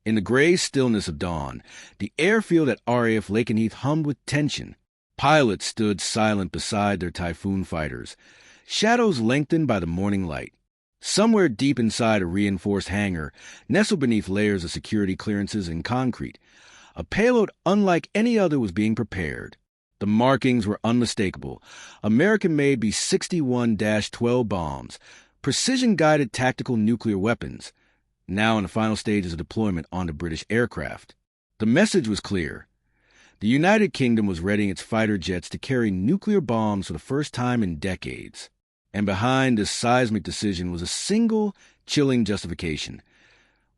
In the gray stillness of dawn, the airfield at RAF Lakenheath hummed with tension. Pilots stood silent beside their Typhoon fighters, shadows lengthened by the morning light. Somewhere deep inside a reinforced hangar, nestled beneath layers of security clearances and concrete, a payload unlike any other was being prepared. The markings were unmistakable. American-made B-61-12 bombs, precision-guided tactical nuclear weapons, now in the final stages of deployment onto British aircraft. The message was clear. The United Kingdom was readying its fighter jets to carry nuclear bombs for the first time in decades. And behind this seismic decision was a single, chilling justification.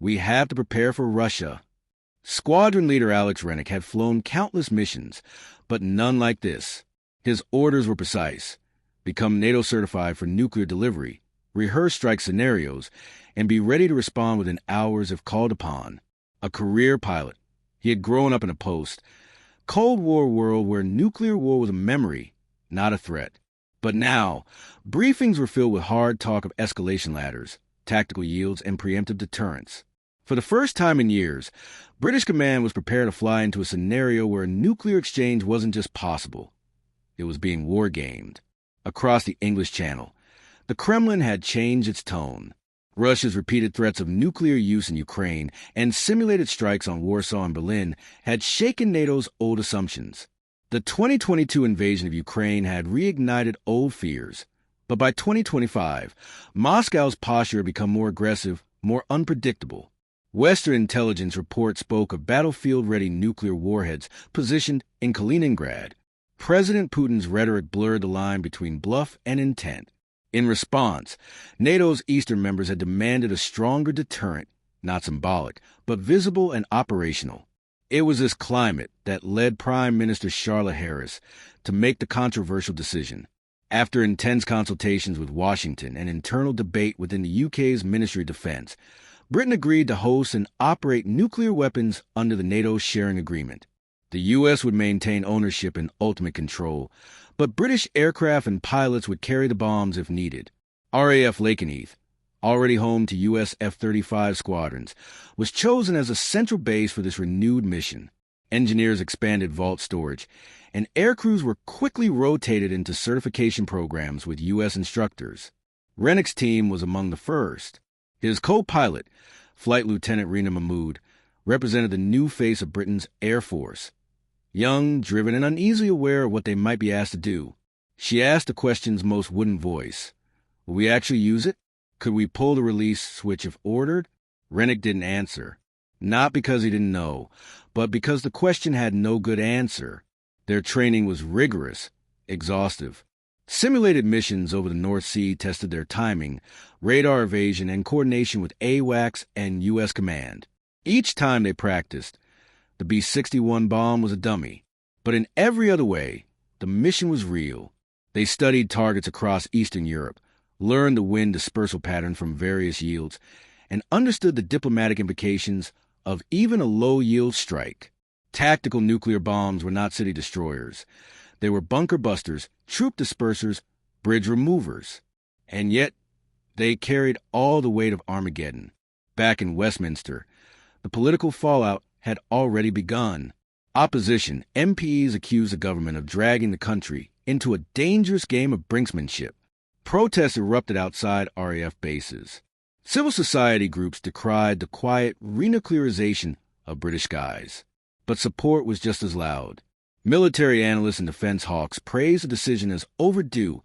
We have to prepare for Russia. Squadron leader Alex Rennick had flown countless missions, but none like this. His orders were precise. Become NATO certified for nuclear delivery, rehearse strike scenarios, and be ready to respond within hours if called upon. A career pilot. He had grown up in a post-Cold War world where nuclear war was a memory, not a threat. But now, briefings were filled with hard talk of escalation ladders, tactical yields, and preemptive deterrence. For the first time in years, British command was prepared to fly into a scenario where a nuclear exchange wasn't just possible. It was being war-gamed. Across the English Channel, the Kremlin had changed its tone. Russia's repeated threats of nuclear use in Ukraine and simulated strikes on Warsaw and Berlin had shaken NATO's old assumptions. The 2022 invasion of Ukraine had reignited old fears, but by 2025, Moscow's posture had become more aggressive, more unpredictable. Western intelligence reports spoke of battlefield-ready nuclear warheads positioned in Kaliningrad. President Putin's rhetoric blurred the line between bluff and intent. In response, NATO's eastern members had demanded a stronger deterrent, not symbolic, but visible and operational. It was this climate that led Prime Minister Charlotte Harris to make the controversial decision. After intense consultations with Washington and internal debate within the UK's Ministry of Defense, Britain agreed to host and operate nuclear weapons under the NATO sharing agreement. The US would maintain ownership and ultimate control, but British aircraft and pilots would carry the bombs if needed. RAF Lakenheath, already home to US F-35 squadrons, was chosen as a central base for this renewed mission. Engineers expanded vault storage, and aircrews were quickly rotated into certification programs with U.S. instructors. Rennick's team was among the first. His co-pilot, Flight Lieutenant Rina Mahmood, represented the new face of Britain's Air Force. Young, driven, and uneasily aware of what they might be asked to do, she asked the question's most wooden voice. Will we actually use it? Could we pull the release switch if ordered? Rennick didn't answer. Not because he didn't know, but because the question had no good answer. Their training was rigorous, exhaustive. Simulated missions over the North Sea tested their timing, radar evasion, and coordination with AWACS and U.S. Command. Each time they practiced, the B-61 bomb was a dummy. But in every other way, the mission was real. They studied targets across Eastern Europe, learned the wind dispersal pattern from various yields, and understood the diplomatic implications of even a low-yield strike. Tactical nuclear bombs were not city destroyers. They were bunker busters, troop dispersers, bridge removers. And yet, they carried all the weight of Armageddon. Back in Westminster, the political fallout had already begun. Opposition, MPs accused the government of dragging the country into a dangerous game of brinksmanship. Protests erupted outside RAF bases. Civil society groups decried the quiet renuclearization of British skies. But support was just as loud. Military analysts and defense hawks praised the decision as overdue,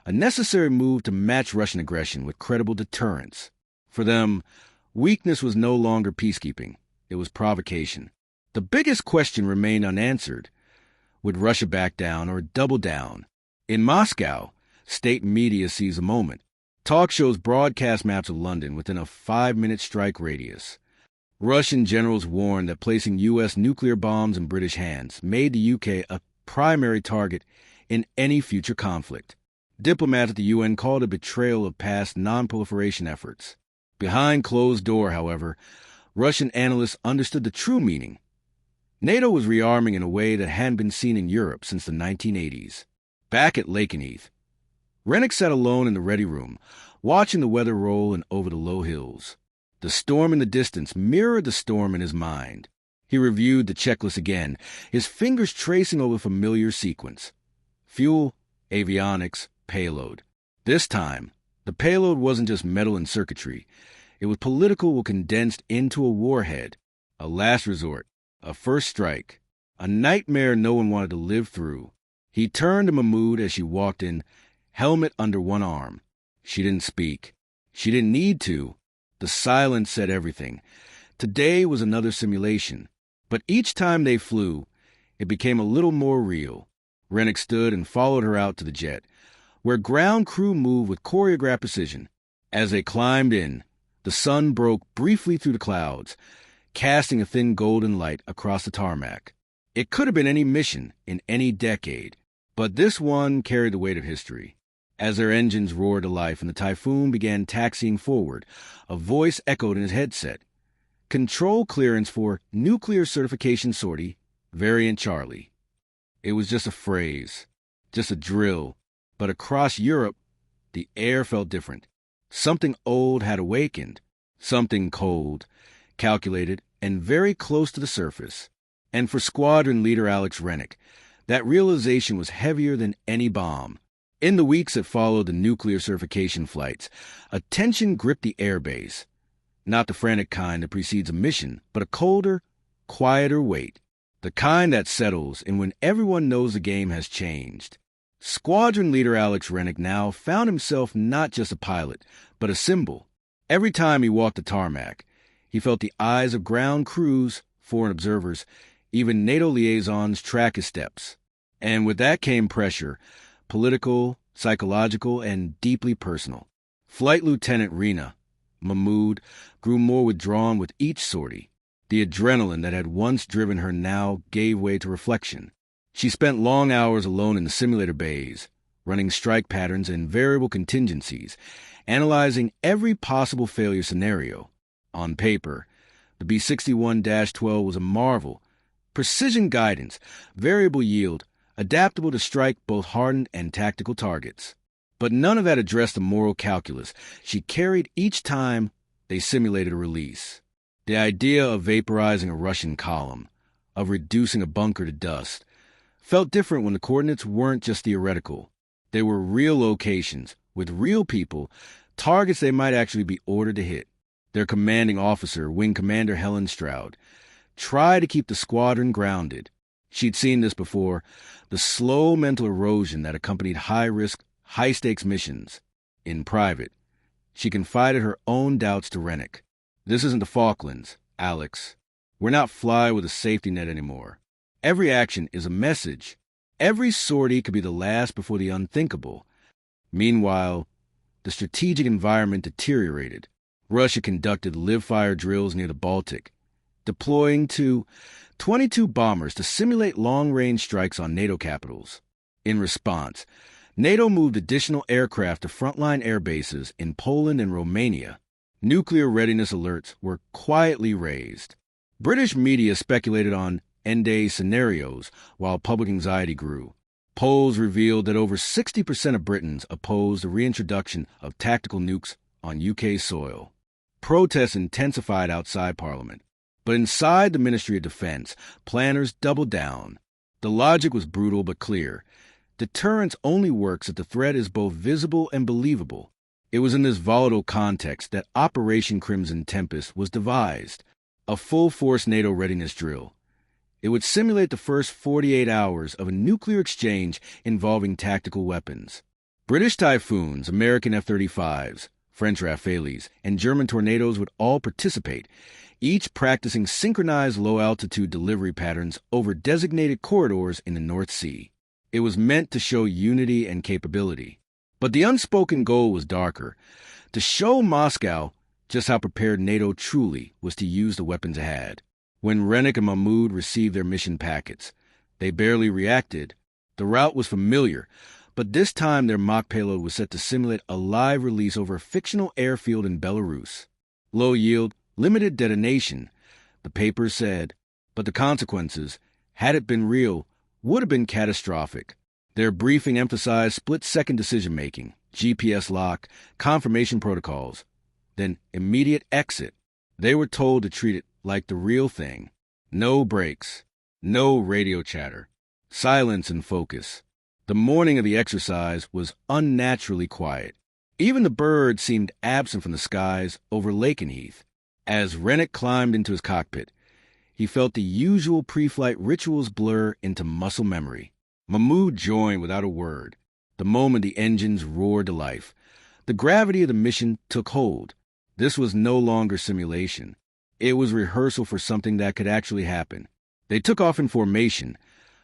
a necessary move to match Russian aggression with credible deterrence. For them, weakness was no longer peacekeeping. It was provocation. The biggest question remained unanswered. Would Russia back down or double down? In Moscow, state media seized the moment. Talk shows broadcast maps of London within a 5-minute strike radius. Russian generals warned that placing U.S. nuclear bombs in British hands made the UK a primary target in any future conflict. Diplomats at the UN called it betrayal of past non-proliferation efforts. Behind closed door, however, Russian analysts understood the true meaning. NATO was rearming in a way that hadn't been seen in Europe since the 1980s. Back at Lakenheath, Rennick sat alone in the ready room, watching the weather roll in over the low hills. The storm in the distance mirrored the storm in his mind. He reviewed the checklist again, his fingers tracing over a familiar sequence. Fuel, avionics, payload. This time, the payload wasn't just metal and circuitry. It was political condensed into a warhead, a last resort, a first strike, a nightmare no one wanted to live through. He turned to Mahmoud as she walked in, helmet under one arm. She didn't speak. She didn't need to. The silence said everything. Today was another simulation, but each time they flew, it became a little more real. Rennick stood and followed her out to the jet, where ground crew moved with choreographed precision. As they climbed in, the sun broke briefly through the clouds, casting a thin golden light across the tarmac. It could have been any mission in any decade, but this one carried the weight of history. As their engines roared to life and the Typhoon began taxiing forward, a voice echoed in his headset. Control clearance for nuclear certification sortie, variant Charlie. It was just a phrase, just a drill, but across Europe, the air felt different. Something old had awakened, something cold, calculated, and very close to the surface. And for Squadron Leader Alex Rennick, that realization was heavier than any bomb. In the weeks that followed the nuclear certification flights, a tension gripped the airbase. Not the frantic kind that precedes a mission, but a colder, quieter weight. The kind that settles in when everyone knows the game has changed. Squadron Leader Alex Rennick now found himself not just a pilot, but a symbol. Every time he walked the tarmac, he felt the eyes of ground crews, foreign observers, even NATO liaisons track his steps. And with that came pressure, political, psychological, and deeply personal. Flight Lieutenant Rena, Mahmoud, grew more withdrawn with each sortie. The adrenaline that had once driven her now gave way to reflection. She spent long hours alone in the simulator bays, running strike patterns and variable contingencies, analyzing every possible failure scenario. On paper, the B-61-12 was a marvel. Precision guidance, variable yield, adaptable to strike both hardened and tactical targets. But none of that addressed the moral calculus she carried each time they simulated a release. The idea of vaporizing a Russian column, of reducing a bunker to dust, felt different when the coordinates weren't just theoretical. They were real locations, with real people, targets they might actually be ordered to hit. Their commanding officer, Wing Commander Helen Stroud, tried to keep the squadron grounded. She'd seen this before, the slow mental erosion that accompanied high-risk, high-stakes missions. In private, she confided her own doubts to Rennick. This isn't the Falklands, Alex. We're not fly with a safety net anymore. Every action is a message. Every sortie could be the last before the unthinkable. Meanwhile, the strategic environment deteriorated. Russia conducted live-fire drills near the Baltic, deploying 22 bombers to simulate long-range strikes on NATO capitals. In response, NATO moved additional aircraft to frontline air bases in Poland and Romania. Nuclear readiness alerts were quietly raised. British media speculated on end-day scenarios while public anxiety grew. Polls revealed that over 60% of Britons opposed the reintroduction of tactical nukes on UK soil. Protests intensified outside Parliament. But inside the Ministry of Defense, planners doubled down. The logic was brutal but clear. Deterrence only works if the threat is both visible and believable. It was in this volatile context that Operation Crimson Tempest was devised, a full-force NATO readiness drill. It would simulate the first 48 hours of a nuclear exchange involving tactical weapons. British Typhoons, American F-35s, French Rafales, and German Tornadoes would all participate, each practicing synchronized low-altitude delivery patterns over designated corridors in the North Sea. It was meant to show unity and capability. But the unspoken goal was darker, to show Moscow just how prepared NATO truly was to use the weapons it had. When Rennick and Mahmoud received their mission packets, they barely reacted. The route was familiar, but this time their mock payload was set to simulate a live release over a fictional airfield in Belarus. Low yield, limited detonation, the papers said, but the consequences, had it been real, would have been catastrophic. Their briefing emphasized split-second decision-making, GPS lock, confirmation protocols, then immediate exit. They were told to treat it like the real thing. No breaks, no radio chatter, silence and focus. The morning of the exercise was unnaturally quiet. Even the birds seemed absent from the skies over Lakenheath. As Rennick climbed into his cockpit, he felt the usual pre-flight rituals blur into muscle memory. Mahmoud joined without a word. The moment the engines roared to life, the gravity of the mission took hold. This was no longer simulation. It was rehearsal for something that could actually happen. They took off in formation,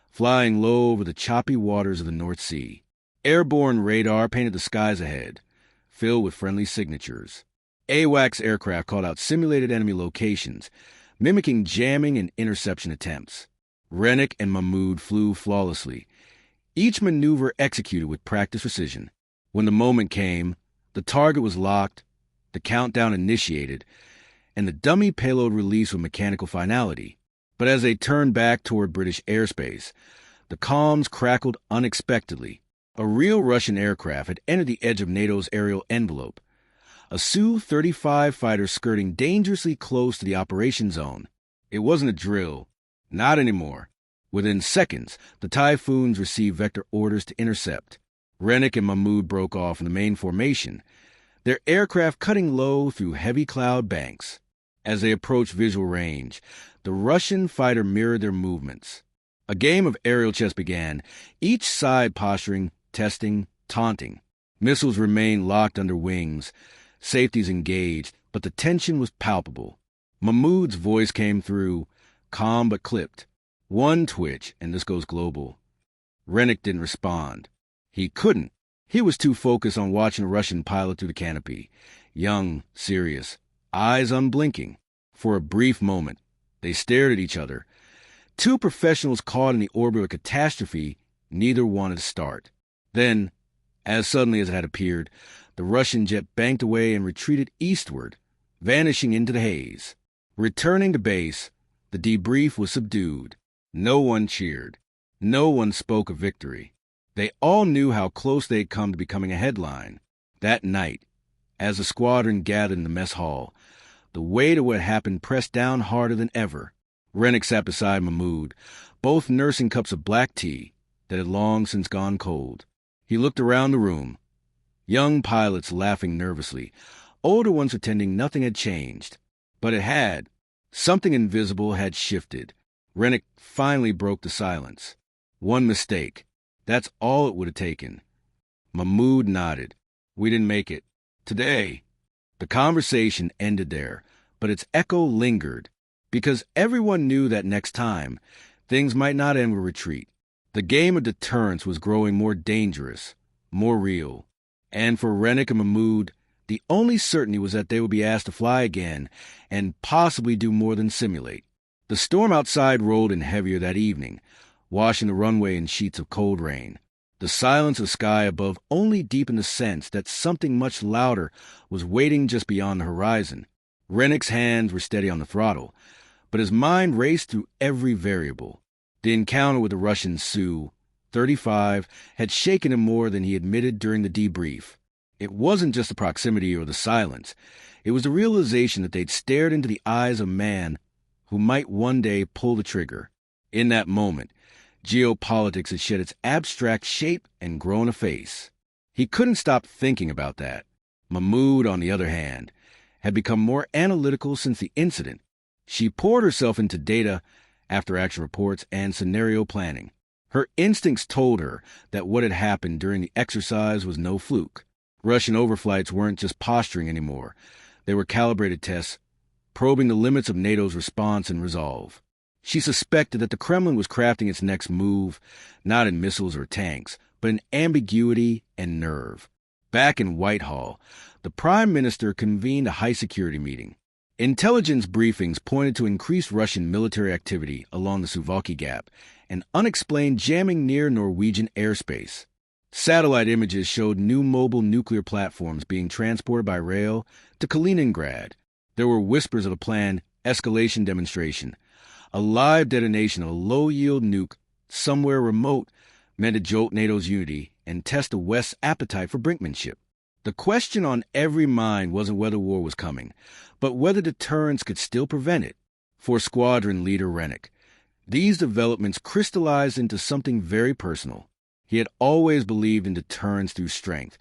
flying low over the choppy waters of the North Sea. Airborne radar painted the skies ahead, filled with friendly signatures. AWACS aircraft called out simulated enemy locations, mimicking jamming and interception attempts. Rennick and Mahmoud flew flawlessly, each maneuver executed with practiced precision. When the moment came, the target was locked, the countdown initiated, and the dummy payload released with mechanical finality. But as they turned back toward British airspace, the comms crackled unexpectedly. A real Russian aircraft had entered the edge of NATO's aerial envelope, a Su-35 fighter skirting dangerously close to the operation zone. It wasn't a drill. Not anymore. Within seconds, the Typhoons received vector orders to intercept. Rennick and Mahmoud broke off in the main formation, their aircraft cutting low through heavy cloud banks. As they approached visual range, the Russian fighter mirrored their movements. A game of aerial chess began, each side posturing, testing, taunting. Missiles remained locked under wings, safeties engaged, but the tension was palpable. Mahmoud's voice came through, calm but clipped. One twitch, and this goes global. Rennick didn't respond. He couldn't. He was too focused on watching a Russian pilot through the canopy. Young, serious, eyes unblinking. For a brief moment, they stared at each other. Two professionals caught in the orbit of catastrophe, neither wanted to start. Then, as suddenly as it had appeared, the Russian jet banked away and retreated eastward, vanishing into the haze. Returning to base, the debrief was subdued. No one cheered. No one spoke of victory. They all knew how close they had come to becoming a headline. That night, as the squadron gathered in the mess hall, the weight of what happened pressed down harder than ever. Rennick sat beside Mahmoud, both nursing cups of black tea that had long since gone cold. He looked around the room. Young pilots laughing nervously, older ones pretending nothing had changed. But it had. Something invisible had shifted. Rennick finally broke the silence. One mistake. That's all it would have taken. Mahmoud nodded. We didn't make it. Today. The conversation ended there, but its echo lingered, because everyone knew that next time, things might not end with retreat. The game of deterrence was growing more dangerous, more real. And for Rennick and Mahmoud, the only certainty was that they would be asked to fly again and possibly do more than simulate. The storm outside rolled in heavier that evening, washing the runway in sheets of cold rain. The silence of the sky above only deepened the sense that something much louder was waiting just beyond the horizon. Rennick's hands were steady on the throttle, but his mind raced through every variable. The encounter with the Russian Su-35 had shaken him more than he admitted during the debrief. It wasn't just the proximity or the silence. It was the realization that they'd stared into the eyes of a man who might one day pull the trigger. In that moment, geopolitics had shed its abstract shape and grown a face. He couldn't stop thinking about that. Mahmoud, on the other hand, had become more analytical since the incident. She poured herself into data, after-action reports, and scenario planning. Her instincts told her that what had happened during the exercise was no fluke. Russian overflights weren't just posturing anymore. They were calibrated tests, probing the limits of NATO's response and resolve. She suspected that the Kremlin was crafting its next move, not in missiles or tanks, but in ambiguity and nerve. Back in Whitehall, the Prime Minister convened a high-security meeting. Intelligence briefings pointed to increased Russian military activity along the Suwalki Gap and unexplained jamming near Norwegian airspace. Satellite images showed new mobile nuclear platforms being transported by rail to Kaliningrad. There were whispers of a planned Escalation demonstration, a live detonation of a low-yield nuke somewhere remote meant to jolt NATO's unity and test the West's appetite for brinkmanship. The question on every mind wasn't whether war was coming, but whether deterrence could still prevent it. For Squadron Leader Rennick, these developments crystallized into something very personal. He had always believed in deterrence through strength,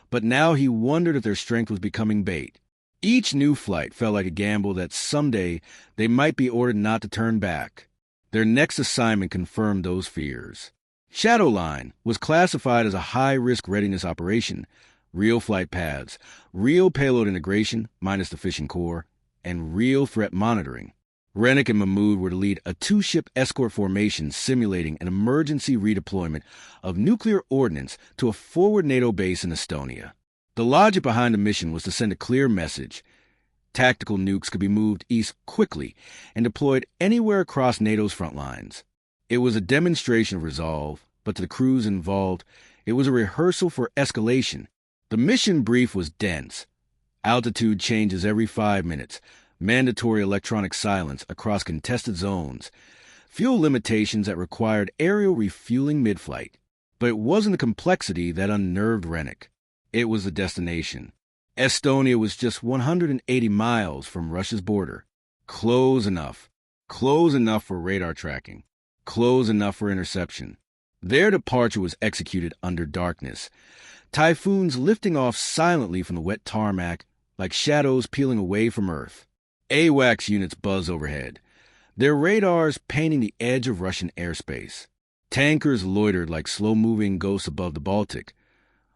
but now he wondered if their strength was becoming bait. Each new flight felt like a gamble that someday they might be ordered not to turn back. Their next assignment confirmed those fears. Shadowline was classified as a high-risk readiness operation, real flight paths, real payload integration, minus the fishing core, and real threat monitoring. Rennick and Mahmoud were to lead a two-ship escort formation simulating an emergency redeployment of nuclear ordnance to a forward NATO base in Estonia. The logic behind the mission was to send a clear message. Tactical nukes could be moved east quickly and deployed anywhere across NATO's front lines. It was a demonstration of resolve, but to the crews involved, it was a rehearsal for escalation. The mission brief was dense. Altitude changes every 5 minutes, mandatory electronic silence across contested zones, fuel limitations that required aerial refueling mid-flight. But it wasn't the complexity that unnerved Rennick. It was the destination. Estonia was just 180 miles from Russia's border. Close enough for radar tracking, close enough for interception. Their departure was executed under darkness. Typhoons lifting off silently from the wet tarmac like shadows peeling away from Earth. AWACS units buzz overhead, their radars painting the edge of Russian airspace. Tankers loitered like slow-moving ghosts above the Baltic,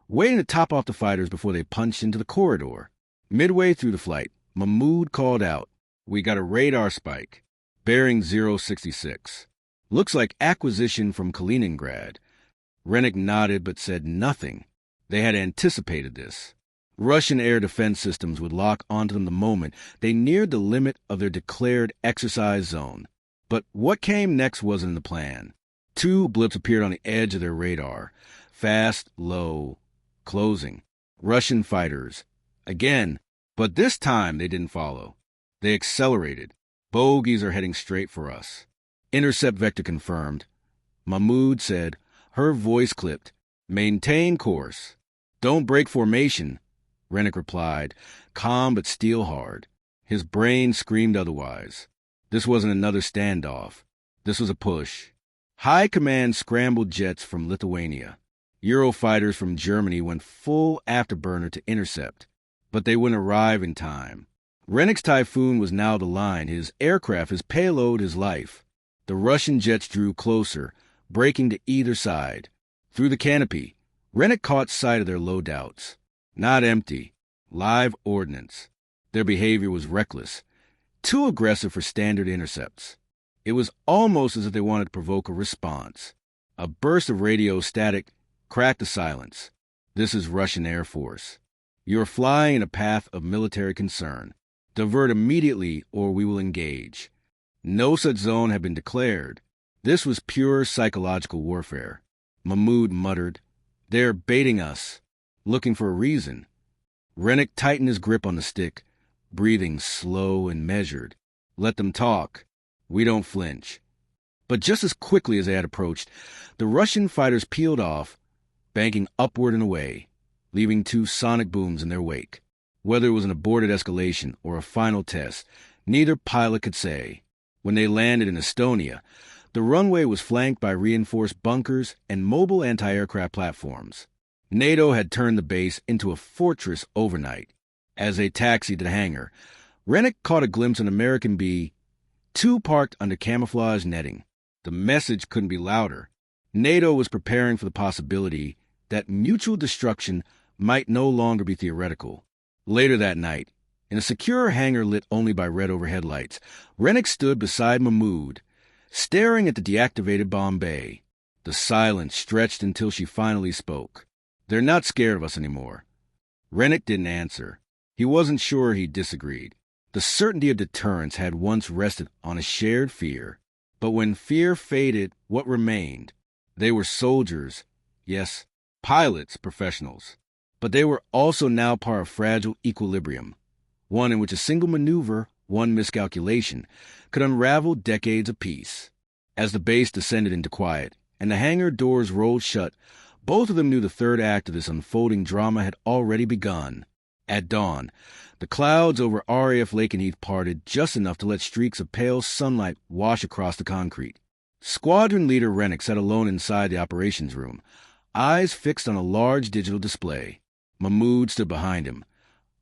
waiting to top off the fighters before they punched into the corridor. Midway through the flight, Mahmoud called out, "We got a radar spike, bearing 066. Looks like acquisition from Kaliningrad." Rennick nodded but said nothing. They had anticipated this. Russian air defense systems would lock onto them the moment they neared the limit of their declared exercise zone. But what came next wasn't in the plan. 2 blips appeared on the edge of their radar. Fast, low, closing. Russian fighters. Again, but this time they didn't follow. They accelerated. Bogies are heading straight for us. Intercept vector confirmed. Mahmoud said, her voice clipped, "Maintain course. Don't break formation." Rennick replied, calm but steel hard. His brain screamed otherwise. This wasn't another standoff. This was a push. High Command scrambled jets from Lithuania. Eurofighters from Germany went full afterburner to intercept, but they wouldn't arrive in time. Rennick's Typhoon was now the line, his aircraft, his payload, his life. The Russian jets drew closer, breaking to either side. Through the canopy, Rennick caught sight of their loadouts. Not empty, live ordnance. Their behavior was reckless, too aggressive for standard intercepts. It was almost as if they wanted to provoke a response. A burst of radio static cracked the silence. This is Russian Air Force. You're flying in a path of military concern. Divert immediately or we will engage. No such zone had been declared. This was pure psychological warfare. Mahmoud muttered, "They're baiting us, looking for a reason." Rennick tightened his grip on the stick, breathing slow and measured. "Let them talk. We don't flinch." But just as quickly as they had approached, the Russian fighters peeled off, banking upward and away, leaving 2 sonic booms in their wake. Whether it was an aborted escalation or a final test, neither pilot could say. When they landed in Estonia, the runway was flanked by reinforced bunkers and mobile anti-aircraft platforms. NATO had turned the base into a fortress overnight. As they taxied to the hangar, Rennick caught a glimpse of an American B-2 parked under camouflage netting. The message couldn't be louder. NATO was preparing for the possibility that mutual destruction might no longer be theoretical. Later that night, in a secure hangar lit only by red overhead lights, Rennick stood beside Mahmoud, staring at the deactivated bomb bay. The silence stretched until she finally spoke. "They're not scared of us anymore." Rennick didn't answer. He wasn't sure he disagreed. The certainty of deterrence had once rested on a shared fear. But when fear faded, what remained? They were soldiers, yes, pilots, professionals. But they were also now part of fragile equilibrium, one in which a single maneuver, one miscalculation, could unravel decades of peace. As the base descended into quiet and the hangar doors rolled shut, Both of them knew the third act of this unfolding drama had already begun. At dawn, the clouds over RAF Lakenheath parted just enough to let streaks of pale sunlight wash across the concrete. Squadron leader Rennick sat alone inside the operations room, eyes fixed on a large digital display. Mahmoud stood behind him,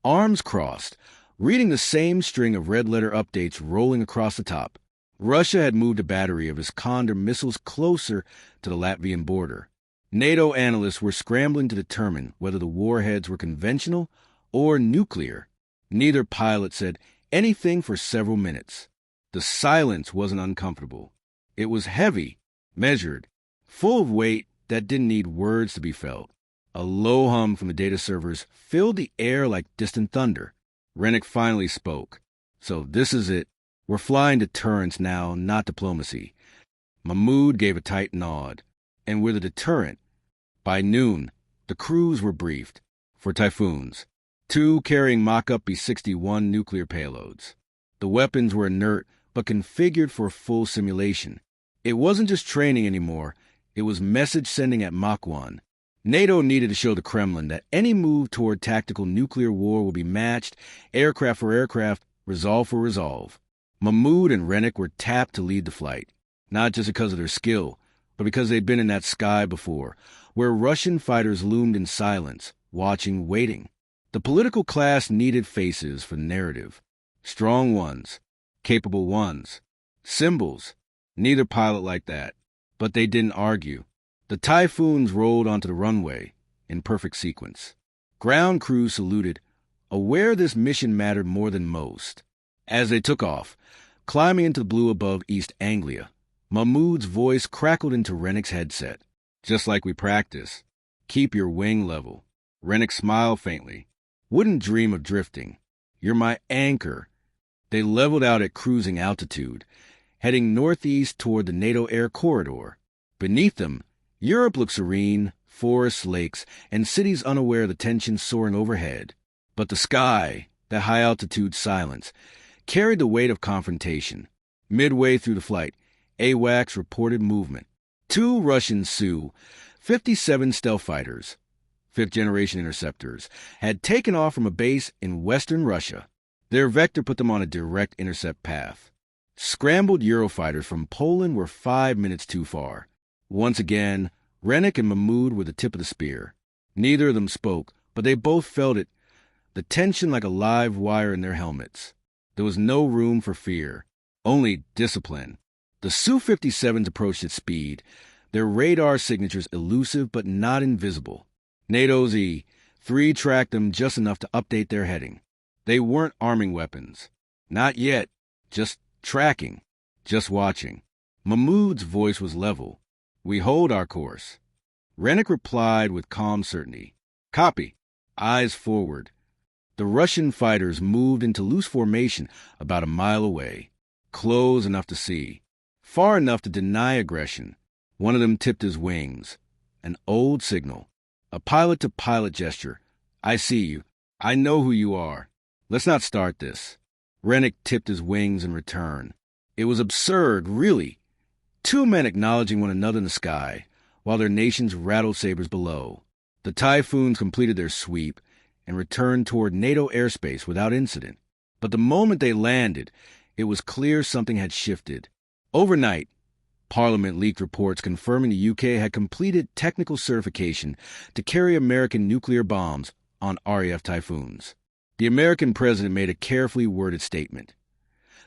arms crossed, reading the same string of red-letter updates rolling across the top. Russia had moved a battery of its Condor missiles closer to the Latvian border. NATO analysts were scrambling to determine whether the warheads were conventional or nuclear. Neither pilot said anything for several minutes. The silence wasn't uncomfortable. It was heavy, measured, full of weight that didn't need words to be felt. A low hum from the data servers filled the air like distant thunder. Rennick finally spoke. "So this is it. We're flying deterrence now, not diplomacy." Mahmoud gave a tight nod. "And we're the deterrent." By noon, the crews were briefed. For Typhoons, 2 carrying mock-up B-61 nuclear payloads. The weapons were inert but configured for full simulation. It wasn't just training anymore. It was message sending at Mach 1. NATO needed to show the Kremlin that any move toward tactical nuclear war will be matched, aircraft for aircraft, resolve for resolve. Mahmoud and Rennick were tapped to lead the flight, not just because of their skill, but because they'd been in that sky before, where Russian fighters loomed in silence, watching, waiting. The political class needed faces for the narrative. Strong ones, capable ones, symbols. Neither pilot liked that, but they didn't argue. The Typhoons rolled onto the runway in perfect sequence. Ground crews saluted, aware this mission mattered more than most. As they took off, climbing into the blue above East Anglia, Mahmoud's voice crackled into Rennick's headset. "Just like we practice. Keep your wing level." Rennick smiled faintly. "Wouldn't dream of drifting. You're my anchor." They leveled out at cruising altitude, heading northeast toward the NATO air corridor. Beneath them, Europe looked serene, forests, lakes, and cities unaware of the tension soaring overhead. But the sky, that high-altitude silence, carried the weight of confrontation. Midway through the flight, AWACS reported movement. 2 Russian Su-57 stealth fighters, 5th-generation interceptors, had taken off from a base in western Russia. Their vector put them on a direct intercept path. Scrambled Eurofighters from Poland were 5 minutes too far. Once again, Rennick and Mahmoud were the tip of the spear. Neither of them spoke, but they both felt it, the tension like a live wire in their helmets. There was no room for fear, only discipline. The Su-57s approached at speed, their radar signatures elusive but not invisible. NATO's E-3 tracked them just enough to update their heading. They weren't arming weapons. Not yet. Just tracking. Just watching. Mahmoud's voice was level. "We hold our course." Rennick replied with calm certainty. "Copy." Eyes forward. The Russian fighters moved into loose formation about a mile away. Close enough to see. Far enough to deny aggression. One of them tipped his wings. An old signal. A pilot-to-pilot gesture. "I see you. I know who you are. Let's not start this." Rennick tipped his wings in return. It was absurd, really. 2 men acknowledging one another in the sky, while their nations rattled sabers below. The Typhoons completed their sweep and returned toward NATO airspace without incident. But the moment they landed, it was clear something had shifted. Overnight, Parliament leaked reports confirming the UK had completed technical certification to carry American nuclear bombs on RAF Typhoons. The American president made a carefully worded statement.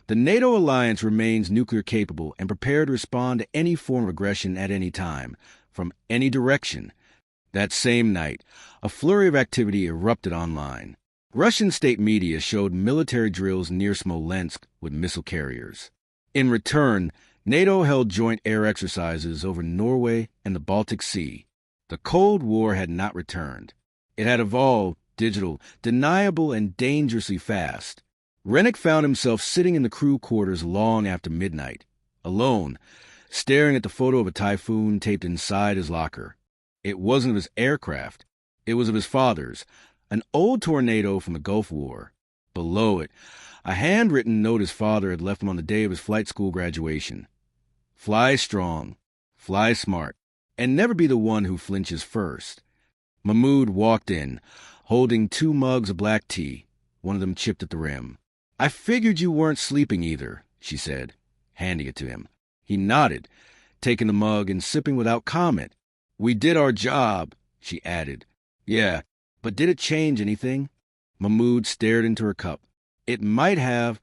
The NATO alliance remains nuclear capable and prepared to respond to any form of aggression at any time, from any direction. That same night, a flurry of activity erupted online. Russian state media showed military drills near Smolensk with missile carriers. In return, NATO held joint air exercises over Norway and the Baltic Sea. The Cold War had not returned. It had evolved, digital, deniable, and dangerously fast. Rennick found himself sitting in the crew quarters long after midnight, alone, staring at the photo of a Typhoon taped inside his locker. It wasn't of his aircraft. It was of his father's, an old Tornado from the Gulf War. Below it, a handwritten note his father had left him on the day of his flight school graduation. "Fly strong. Fly smart. and never be the one who flinches first. Mahmoud walked in, holding 2 mugs of black tea, one of them chipped at the rim. "I figured you weren't sleeping either," she said, handing it to him. He nodded, taking the mug and sipping without comment. "We did our job," she added. "Yeah, but did it change anything?" Mahmoud stared into her cup. It might have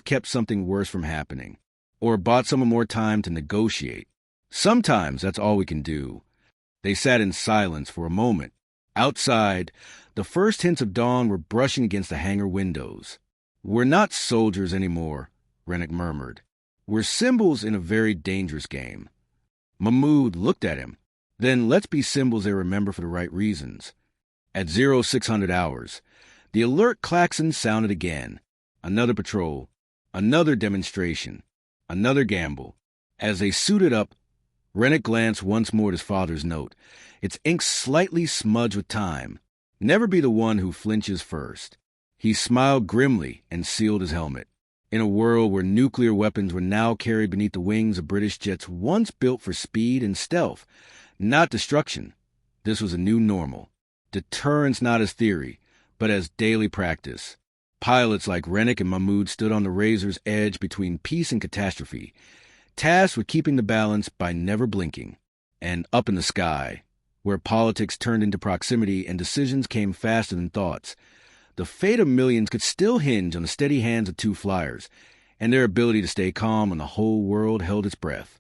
kept something worse from happening, or bought someone more time to negotiate. Sometimes that's all we can do. They sat in silence for a moment. Outside, the first hints of dawn were brushing against the hangar windows. "We're not soldiers anymore," Rennick murmured. "We're symbols in a very dangerous game." Mahmoud looked at him. "Then let's be symbols they remember for the right reasons." At 0600 hours, the alert klaxon sounded again. Another patrol, another demonstration, another gamble. As they suited up, Rennick glanced once more at his father's note, its ink slightly smudged with time. Never be the one who flinches first. He smiled grimly and sealed his helmet. In a world where nuclear weapons were now carried beneath the wings of British jets once built for speed and stealth, not destruction, this was a new normal. Deterrence not as theory, but as daily practice. Pilots like Rennick and Mahmoud stood on the razor's edge between peace and catastrophe, tasked with keeping the balance by never blinking. And up in the sky, where politics turned into proximity and decisions came faster than thoughts, the fate of millions could still hinge on the steady hands of 2 flyers, and their ability to stay calm when the whole world held its breath.